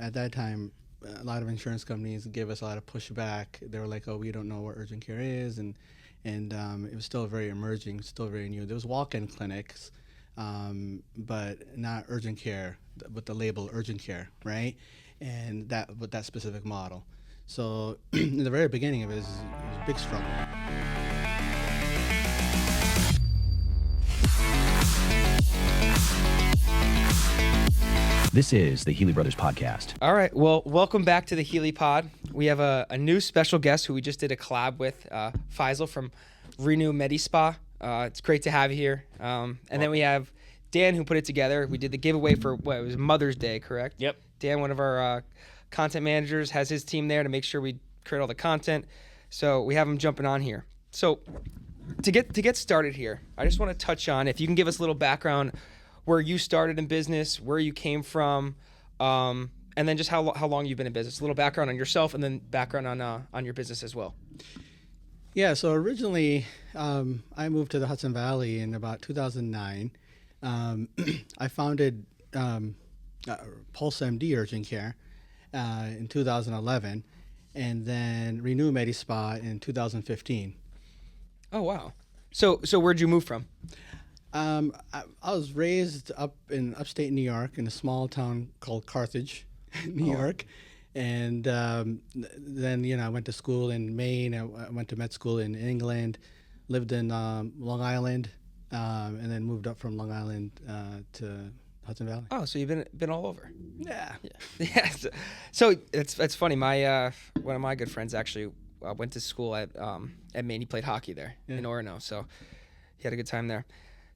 At that time, a lot of insurance companies gave us a lot of pushback. They were like, "Oh, we don't know what urgent care is," and it was still very emerging, still very new. There was walk-in clinics, but not urgent care with the label urgent care, right? And that with that specific model. So in the very beginning of it, it was a big struggle. This is the Healy Brothers Podcast. All right. Well, welcome back to the Healy Pod. We have a new special guest who we just did a collab with, Faisal from Renu MediSpa. It's great to have you here. And then we have Dan who put it together. We did the giveaway for it was Mother's Day, correct? Yep. Dan, one of our content managers, has his team there to make sure we create all the content. So we have him jumping on here. So to get started here, I just want to touch on, if you can give us a little background where you started in business, where you came from, and then just how long you've been in business. A little background on yourself, and then background on your business as well. Yeah, so originally I moved to the Hudson Valley in about 2009. I founded Pulse MD Urgent Care in 2011, and then Renu MediSpa in 2015. Oh, wow. So where'd you move from? I was raised up in upstate New York in a small town called Carthage, New York. And then, I went to school in Maine. I went to med school in England, lived in Long Island, and then moved up from Long Island to Hudson Valley. Oh, so you've been all over. Yeah. Yeah. So it's funny. My one of my good friends actually went to school at Maine. He played hockey there in Orono, so he had a good time there.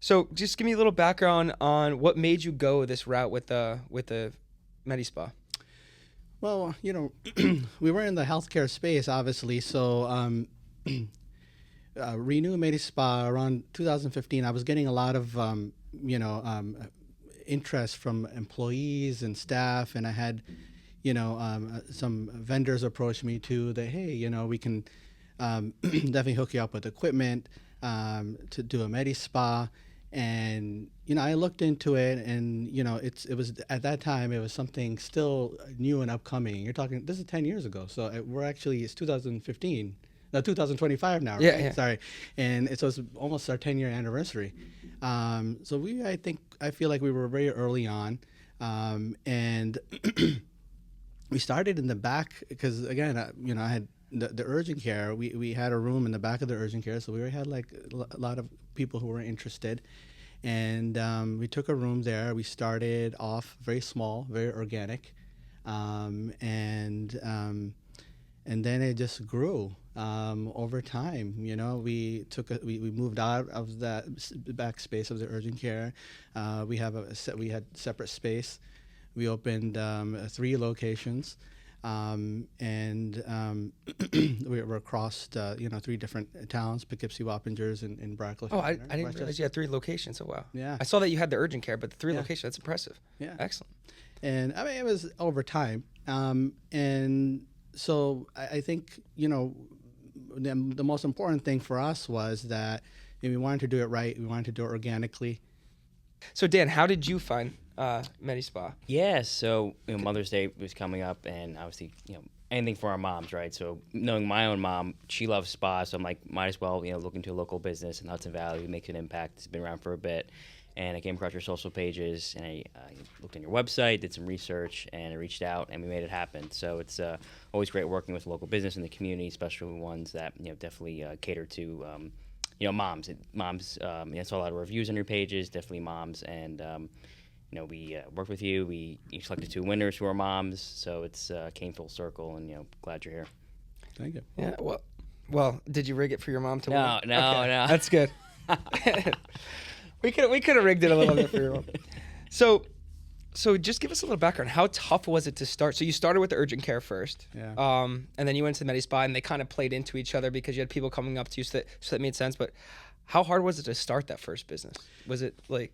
So just give me a little background on what made you go this route with the MediSpa. Well, we were in the healthcare space, obviously. So Renu MediSpa around 2015, I was getting a lot of, interest from employees and staff. And I had, some vendors approach me too that, hey, we can definitely hook you up with equipment to do a MediSpa. And, I looked into it and, it was at that time, it was something still new and upcoming. You're talking, this is 10 years ago. So it's 2015, 2025 now, right? Yeah. Sorry. And it's almost our 10-year anniversary. So I feel like we were very early on. And we started in the back because, again, I had the urgent care. We had a room in the back of the urgent care. So we had like a lot of people who were interested. And we took a room there. We started off very small, very organic. And then it just grew over time. We moved out of that back space of the urgent care. We had separate space. We opened 3 locations. And we were across, 3 different towns, Poughkeepsie, Wappingers, and Brackley. Oh, I didn't realize you had 3 locations. Oh, wow. Yeah. I saw that you had the urgent care, but the 3 locations, that's impressive. Yeah. Excellent. And, it was over time. And so I think, the most important thing for us was that we wanted to do it right. We wanted to do it organically. So, Dan, how did you find MediSpa? Yeah, so Mother's Day was coming up, and obviously, anything for our moms, right? So knowing my own mom, she loves spa, so I'm like, might as well, look into a local business in Hudson Valley, makes an impact. It's been around for a bit, and I came across your social pages, and I looked on your website, did some research, and I reached out, and we made it happen. So it's always great working with local business in the community, especially ones that definitely cater to moms. I saw a lot of reviews on your pages, definitely moms, and we worked with you. We selected 2 winners who are moms, so it's came full circle, and glad you're here. Thank you. Yeah. Well, did you rig it for your mom to win? No, no. That's good. we could have rigged it a little bit for your mom. So just give us a little background. How tough was it to start? So you started with the urgent care first, yeah. And then you went to the MediSpa, and they kind of played into each other because you had people coming up to you, so that made sense. But how hard was it to start that first business? Was it like?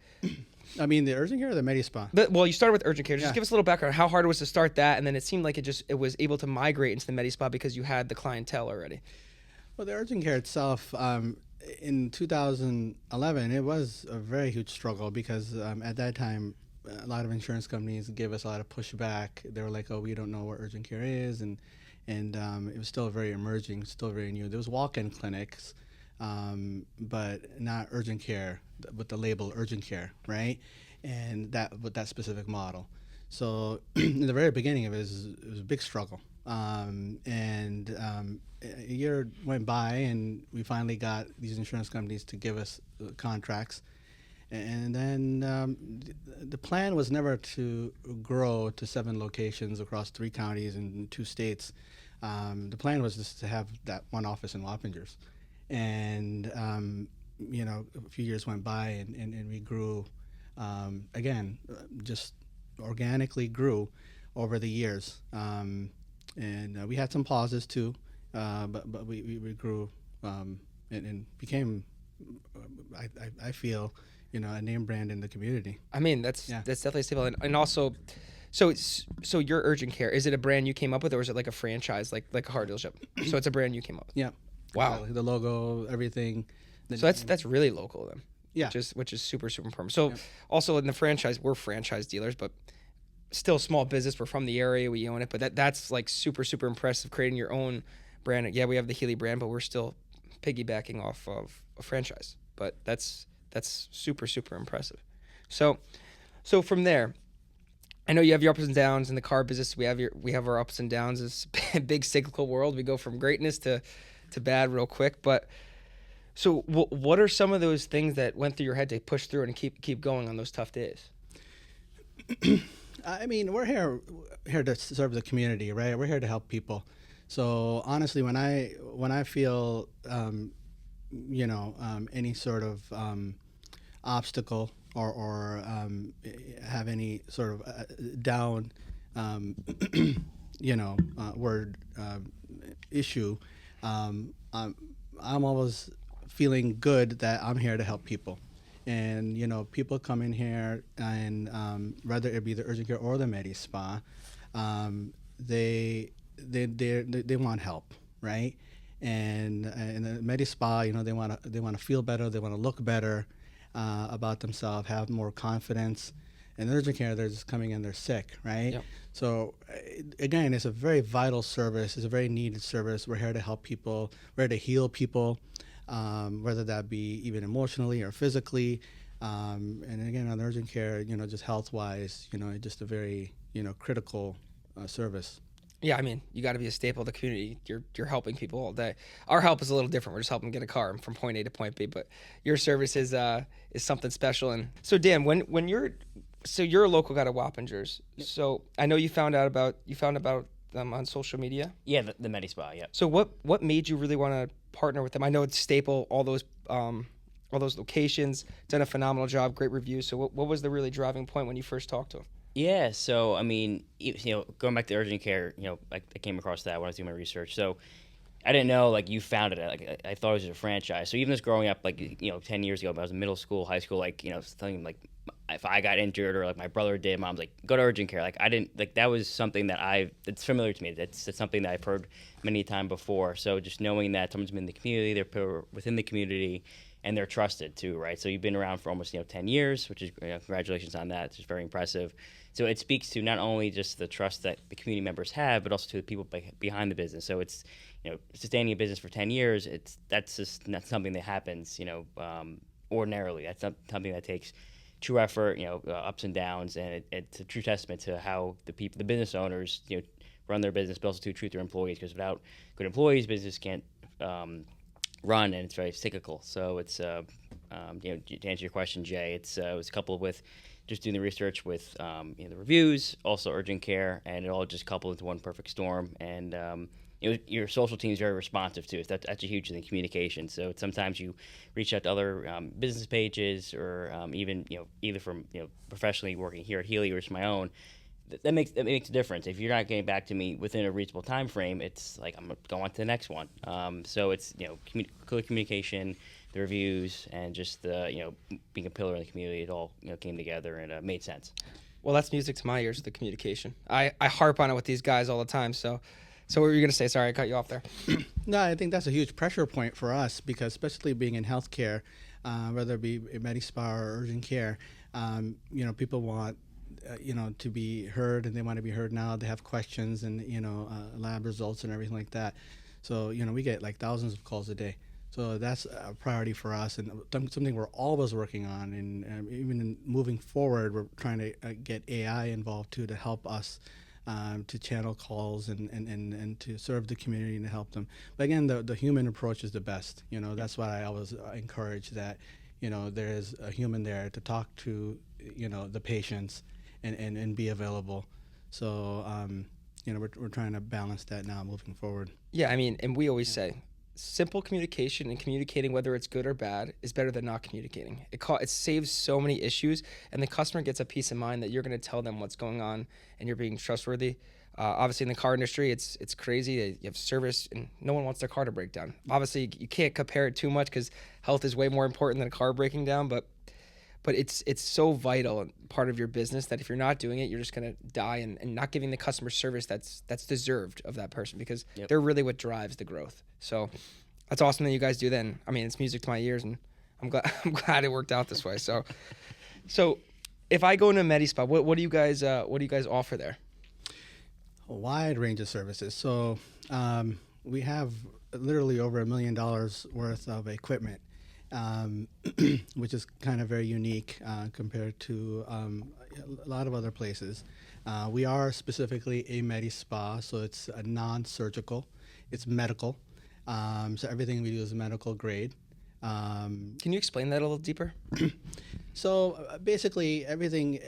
The urgent care or the MediSpa? Well, you started with urgent care. Just Yeah. give us a little background. How hard it was to start that, and then it seemed like it was able to migrate into the MediSpa because you had the clientele already. Well, the urgent care itself, in 2011, it was a very huge struggle because at that time, a lot of insurance companies gave us a lot of pushback. They were like, "Oh, we don't know what urgent care is," and it was still very emerging, still very new. There was walk-in clinics, but not urgent care with the label urgent care, right? And that with that specific model. So in the very beginning of it, it was a big struggle. A year went by, and we finally got these insurance companies to give us contracts. And then the plan was never to grow to 7 locations across 3 counties and 2 states. The plan was just to have that one office in Wappingers. And, a few years went by, and we grew, just organically grew over the years. We had some pauses too, but we grew and became, I feel, a name brand in the community. I mean, that's definitely stable. And also, so your urgent care, is it a brand you came up with, or is it like a franchise, like a car dealership? So it's a brand you came up with. Yeah. Wow. The logo, everything. So that's really local then. Yeah. Which is super, super important. So also in the franchise, we're franchise dealers, but still small business. We're from the area, we own it, but that's like super, super impressive, creating your own brand. Yeah, we have the Healy brand, but we're still piggybacking off of a franchise. But that's super, super impressive. So from there, I know you have your ups and downs in the car business. We have our ups and downs. It's a big cyclical world. We go from greatness to bad real quick. But so what are some of those things that went through your head to push through and keep going on those tough days? I mean, we're here to serve the community, right? We're here to help people. So honestly, when I feel any sort of obstacle or have any sort of down word issue, I'm always feeling good that I'm here to help people. And people come in here, and whether it be the urgent care or the MediSpa, they want help, right? And the MediSpa, they want to feel better, they want to look better about themselves, have more confidence. And the urgent care, they're just coming in, they're sick, right? Yep. So again, it's a very vital service. It's a very needed service. We're here to help people. We're here to heal people. Whether that be even emotionally or physically. And again, on urgent care, just health-wise, just a very, critical service. Yeah, I mean, you got to be a staple of the community. You're helping people all day. Our help is a little different. We're just helping get a car from point A to point B. But your service is something special. And so, Dan, when you're a local guy to Wappingers. Yep. So I know you found out about them on social media. Yeah, the MediSpa. Yeah. So what made you really want to partner with them? I know it's staple, all those locations, done a phenomenal job, great reviews. So what was the really driving point when you first talked to them? Yeah, so I mean, going back to urgent care, I came across that when I was doing my research. So I didn't know you founded it. Like I thought it was a franchise. So even just growing up, 10 years ago, when I was in middle school, high school, telling if I got injured or my brother did, mom's like, go to urgent care. I didn't that was something that's familiar to me. That's something that I've heard many times before. So just knowing that someone's been in the community, they're within the community, and they're trusted too, right? So you've been around for almost 10 years, which is congratulations on that. It's just very impressive. So it speaks to not only just the trust that the community members have, but also to the people behind the business. So it's sustaining a business for 10 years. That's just not something that happens ordinarily. That's not something that takes true effort, ups and downs, and it's a true testament to how the business owners, run their business, but also to treat their employees. Because without good employees, business can't run, and it's very cyclical. So it's to answer your question, Jay, it was coupled with just doing the research with the reviews, also urgent care, and it all just coupled into one perfect storm. And your social team is very responsive too. So that's a huge thing, communication. So sometimes you reach out to other business pages, or even either from professionally working here at Healy or just my own. That makes a difference. If you're not getting back to me within a reasonable time frame, it's like I'm going to go on to the next one. So it's clear communication, the reviews, and just the being a pillar in the community. It all came together and made sense. Well, that's music to my ears, the communication. I harp on it with these guys all the time. So what were you going to say? Sorry, I cut you off there. No, I think that's a huge pressure point for us, because especially being in healthcare, whether it be MediSpa or urgent care, people want to be heard, and they want to be heard now. They have questions and lab results and everything like that. So we get like thousands of calls a day. So that's a priority for us, and something we're always working on. And even in moving forward, we're trying to get AI involved too to help us to channel calls and to serve the community and to help them. But again, the human approach is the best. That's why I always encourage that. There is a human there to talk to, the patients and be available. So, we're trying to balance that now moving forward. Yeah, I mean, and we always say, simple communication and communicating whether it's good or bad is better than not communicating. It saves so many issues, and the customer gets a peace of mind that you're going to tell them what's going on and you're being trustworthy. Obviously, in the car industry, it's crazy. You have service, and no one wants their car to break down. Obviously, you can't compare it too much because health is way more important than a car breaking down. But it's so vital and part of your business that if you're not doing it, you're just gonna die and not giving the customer service that's deserved of that person, because they're really what drives the growth. So that's awesome that you guys do that. And, I mean, it's music to my ears, and I'm glad it worked out this way. So if I go into MediSpa, what do you guys offer there? A wide range of services. So we have literally over $1 million worth of equipment, which is kind of very unique compared to a lot of other places. We are specifically a MediSpa, so it's a non-surgical, it's medical. So everything we do is medical grade. Can you explain that a little deeper? So basically, everything,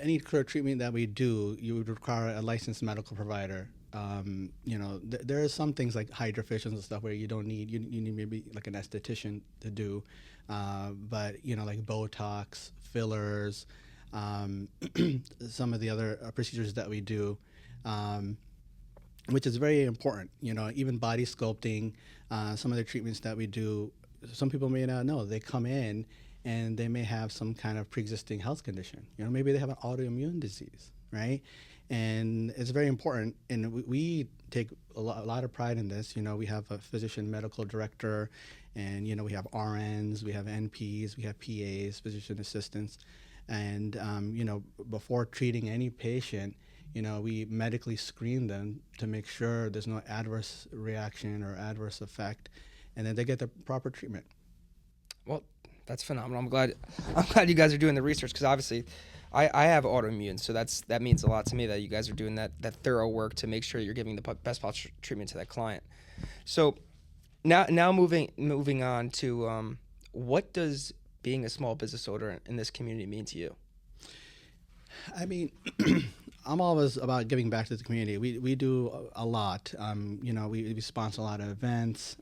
any treatment that we do, you would require a licensed medical provider. There are some things like hydrofacials and stuff where you don't need, you need maybe like an esthetician to do, but like Botox, fillers, some of the other procedures that we do, which is very important. Even body sculpting, some of the treatments that we do, some people may not know. They come in and they may have some kind of pre-existing health condition. Maybe they have an autoimmune disease, right? And it's very important, and we take a lot of pride in this. We have a physician medical director, and we have RNs, we have NPs, we have PAs, physician assistants, and before treating any patient, we medically screen them to make sure there's no adverse reaction or adverse effect, and then they get the proper treatment. Well, that's phenomenal. I'm glad you guys are doing the research, because obviously I have autoimmune, so that means a lot to me that you guys are doing that thorough work to make sure you're giving the best possible treatment to that client. So now moving on to what does being a small business owner in this community mean to you? I mean, I'm always about giving back to the community. We do a lot. We sponsor a lot of events.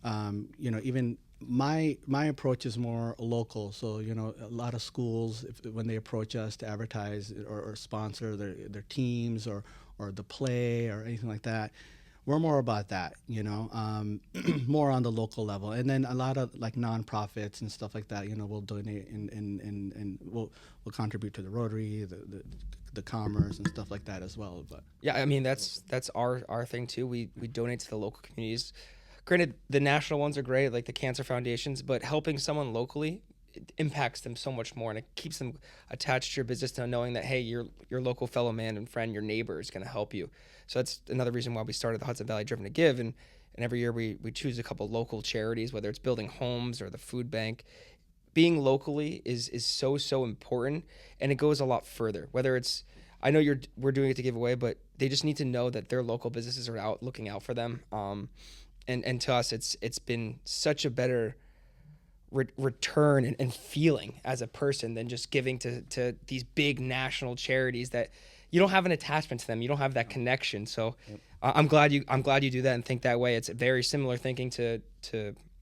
Even my approach is more local. So a lot of schools, when they approach us to advertise or sponsor their teams or the play or anything like that, we're more about that. More on the local level. And then a lot of like nonprofits and stuff like that. We'll donate and we'll contribute to the Rotary, the Commerce and stuff like that as well. But yeah, I mean that's our thing too. We donate to the local communities. Granted, the national ones are great, like the cancer foundations, but helping someone locally, it impacts them so much more, and it keeps them attached to your business, to knowing that, hey, your local fellow man and friend, your neighbor, is going to help you. So that's another reason why we started the Hudson Valley Driven to Give, and every year we choose a couple local charities, whether it's building homes or the food bank. Being locally is so important, and it goes a lot further. Whether it's, I know we're doing it to give away, but they just need to know that their local businesses are out looking out for them. And to us, it's been such a better return and feeling as a person than just giving to these big national charities that you don't have an attachment to them. You don't have that connection. So I'm glad you do that and think that way. It's very similar thinking to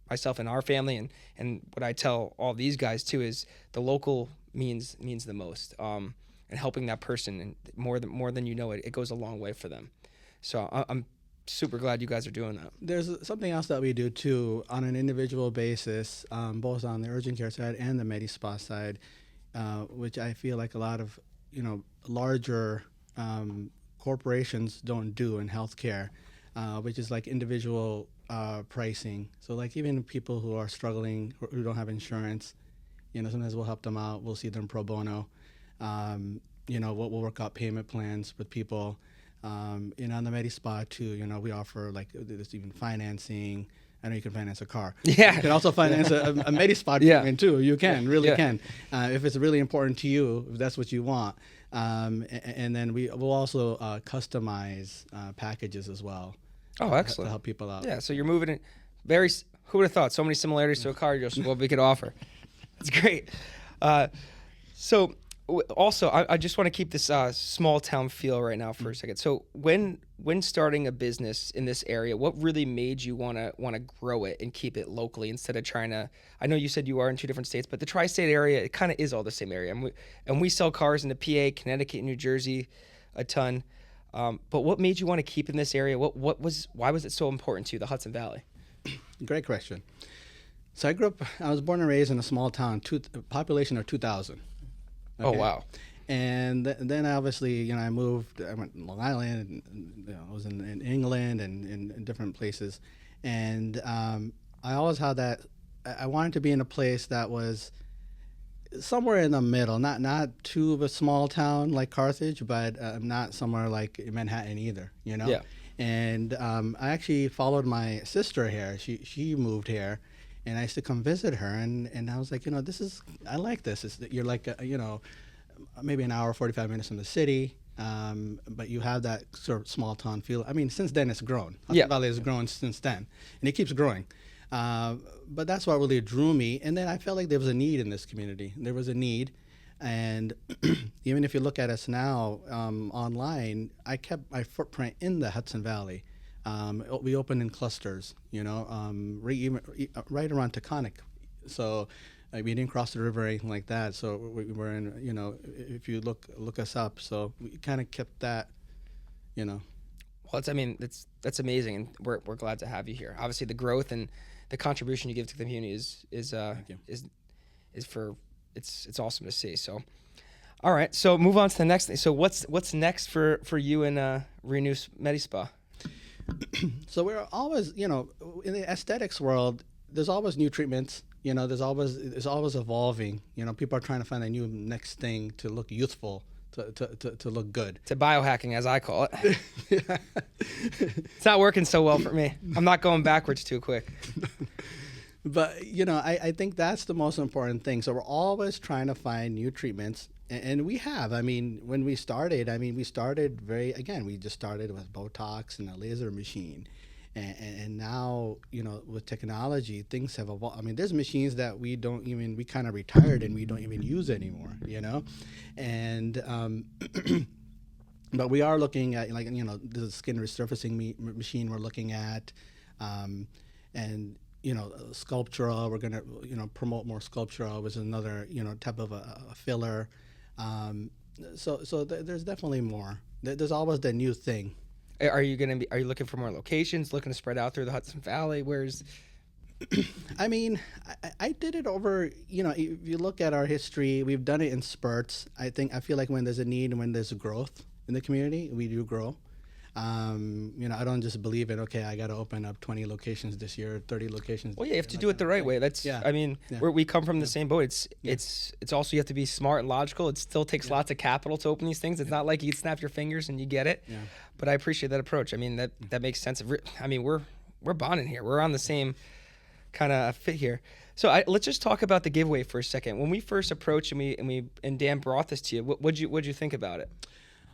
myself and our family, and what I tell all these guys too is the local means the most. And helping that person, and more than it goes a long way for them. So I'm super glad you guys are doing that. There's something else that we do too on an individual basis, both on the urgent care side and the MediSpa side, which I feel like a lot of larger corporations don't do in healthcare, which is like individual pricing. So like even people who are struggling, who don't have insurance, sometimes we'll help them out. We'll see them pro bono. We'll work out payment plans with people. On the MediSpa too, we offer like there's even financing. I know you can finance a car. Yeah. You can also finance a MediSpa treatment too. You can, really can. If it's really important to you, if that's what you want. And then we'll also customize packages as well. Oh, excellent. To help people out. Yeah, so you're moving it who would have thought? So many similarities to a car, just what we could offer. That's great. Also, I just want to keep this small town feel right now for a second. So when starting a business in this area, what really made you want to grow it and keep it locally instead of trying to? I know you said you are in 2 different states, but the tri-state area, it kind of is all the same area. And we sell cars into PA, Connecticut, New Jersey, a ton. But what made you want to keep in this area? Why was it so important to you, the Hudson Valley? Great question. So I was born and raised in a small town, population of 2,000. Okay? Oh, wow. And then obviously, I moved. I went to Long Island. And, I was in England and in different places. And I always had that. I wanted to be in a place that was somewhere in the middle, not too of a small town like Carthage, but not somewhere like Manhattan either. Yeah. And I actually followed my sister here. She moved here, and I used to come visit her. And I was like, I like this. You're like, maybe an hour, 45 minutes from the city, but you have that sort of small town feel. I mean, since then it's grown. Hudson Valley has grown since then, and it keeps growing. But that's what really drew me. And then I felt like there was a need in this community. There was a need. And even if you look at us now online, I kept my footprint in the Hudson Valley. We opened in clusters, right around Taconic. So we didn't cross the river or anything like that. So we were in, if you look us up. So we kind of kept that, Well, that's amazing, and we're glad to have you here. Obviously, the growth and the contribution you give to the community is it's awesome to see. So, all right. So move on to the next thing. So what's next for you and Renu MediSpa? So we're always, in the aesthetics world, there's always new treatments. It's always evolving. People are trying to find a new next thing to look youthful, to look good. To biohacking, as I call it. It's not working so well for me. I'm not going backwards too quick. But, I think that's the most important thing. So we're always trying to find new treatments. And we have. I mean, when we started, we started we just started with Botox and a laser machine. And now, with technology, things have evolved. I mean, there's machines that we kind of retired and we don't even use anymore, And, but we are looking at, the skin resurfacing machine we're looking at. And, sculptural, we're going to, promote more sculptural, which is another, type of a filler. So there's definitely more. There's always the new thing. Are you looking for more locations, looking to spread out through the Hudson Valley? I did it over, if you look at our history, we've done it in spurts. I feel like when there's a need and when there's growth in the community, we do grow. I don't just believe it. Okay, I got to open up 20 locations this year, 30 locations. Well, yeah, you have to do it the right way. That's, we come from the same boat. It's also, you have to be smart and logical. It still takes lots of capital to open these things. It's not like you snap your fingers and you get it. Yeah. But I appreciate that approach. That makes sense. We're bonding here. We're on the same kind of fit here. So let's just talk about the giveaway for a second. When we first approached and Dan brought this to you, what'd you think about it?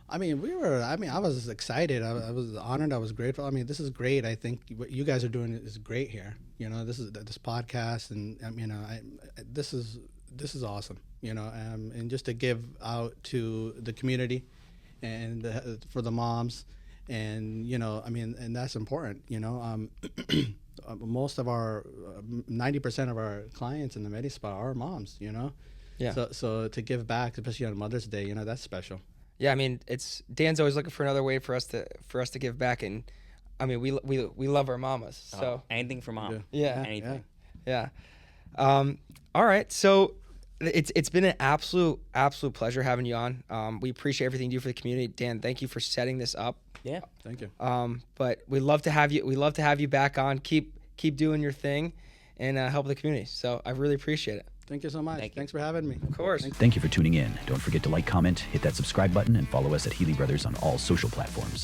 I was excited. I was honored. I was grateful. This is great. I think what you guys are doing is great here. This podcast, and this is awesome. And just to give out to the community, and for the moms, and and that's important. Most of our 90% of our clients in the MediSpa are moms. Yeah. So to give back, especially on Mother's Day, that's special. Yeah, Dan's always looking for another way for us to give back, and we love our mamas. So anything for mom. Yeah. Anything. Yeah. All right. So it's been an absolute pleasure having you on. We appreciate everything you do for the community. Dan, thank you for setting this up. Yeah. Thank you. But we'd love to have you. We'd love to have you back on. Keep doing your thing, and help the community. So I really appreciate it. Thank you so much. Thank you. Thanks for having me. Of course. Thank you for tuning in. Don't forget to like, comment, hit that subscribe button, and follow us at Healy Brothers on all social platforms.